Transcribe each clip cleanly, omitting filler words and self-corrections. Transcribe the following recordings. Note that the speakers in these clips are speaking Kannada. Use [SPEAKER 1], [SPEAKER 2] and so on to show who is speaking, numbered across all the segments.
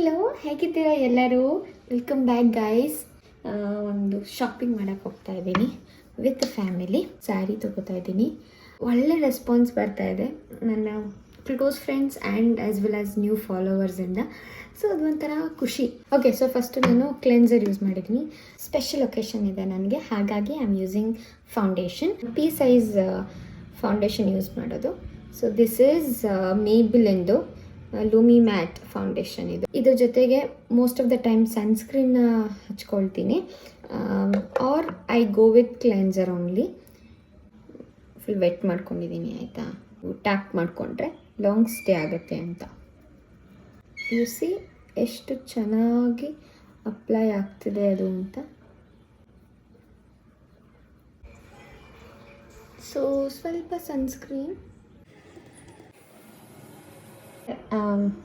[SPEAKER 1] ಹಲೋ, ಹೇಗಿದ್ದೀರಾ ಎಲ್ಲರೂ? Welcome back guys. ಒಂದು ಶಾಪಿಂಗ್ ಮಾಡೋಕ್ಕೆ ಹೋಗ್ತಾ ಇದ್ದೀನಿ ವಿತ್ ಫ್ಯಾಮಿಲಿ. ಸ್ಯಾರಿ ತೊಗೋತಾ ಇದ್ದೀನಿ. ಒಳ್ಳೆ ರೆಸ್ಪಾನ್ಸ್ ಬರ್ತಾ ಇದೆ ನನ್ನ close friends and as well as new ಫಾಲೋವರ್ಸಿಂದ. ಸೊ ಅದೊಂಥರ ಖುಷಿ. ಓಕೆ, ಸೊ ಫಸ್ಟು ನಾನು ಕ್ಲೆನ್ಸರ್ ಯೂಸ್ ಮಾಡಿದ್ದೀನಿ. ಸ್ಪೆಷಲ್ ಒಕೇಶನ್ ಇದೆ ನನಗೆ, ಹಾಗಾಗಿ I am using foundation. Pea size foundation use ಮಾಡೋದು. ಸೊ ದಿಸ್ ಈಸ್ ಮೇಬಿಲಿಂದು ಲೂಮಿ ಮ್ಯಾಟ್ ಫೌಂಡೇಶನ್. ಇದ್ರ ಜೊತೆಗೆ most of the time sunscreen ಹಚ್ಕೊಳ್ತೀನಿ, or I go with cleanser only. Full wet ಮಾಡ್ಕೊಂಡಿದ್ದೀನಿ ಆಯಿತಾ. ಟ್ಯಾಪ್ ಮಾಡಿಕೊಂಡ್ರೆ ಲಾಂಗ್ ಸ್ಟೇ ಆಗುತ್ತೆ ಅಂತ. ಯು ಸಿ ಎಷ್ಟು ಚೆನ್ನಾಗಿ ಅಪ್ಲೈ ಆಗ್ತಿದೆ ಅದು ಅಂತ. ಸೊ ಸ್ವಲ್ಪ ಸನ್ಸ್ಕ್ರೀನ್,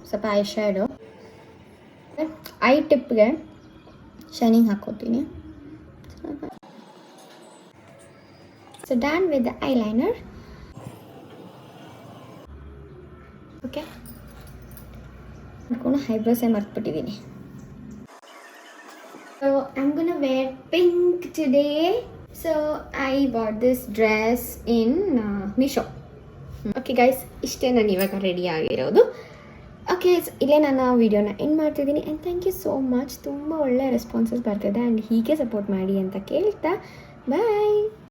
[SPEAKER 1] ಸ್ವಲ್ಪ ಐ ಶ್ಯಾಡೋ, ಐ ಟಿಪ್ಗೆ ಶೈನಿಂಗ್ ಹಾಕೋತೀನಿ. So done with the eyeliner. Okay, ಮಾಡ್ಕೊಂಡು ಐಬ್ರೋಸೇ ಮರ್ತ್ಬಿಟ್ಟಿದ್ದೀನಿ. So I am gonna wear pink today. So I bought this dress in Meesho. Okay guys, ಇಷ್ಟೇ ನಾನು ಇವಾಗ ರೆಡಿ ಆಗಿರೋದು. ಓಕೆ, ಇಲ್ಲೇ ನಾನು ವೀಡಿಯೋನ ಎಂಡ್ ಮಾಡ್ತಿದ್ದೀನಿ. And thank you so much. ತುಂಬ ಒಳ್ಳೆ ರೆಸ್ಪಾನ್ಸಸ್ ಬರ್ತಿದೆ ಆ್ಯಂಡ್ ಹೀಗೆ ಸಪೋರ್ಟ್ ಮಾಡಿ ಅಂತ ಕೇಳ್ತಾ ಬಾಯ್.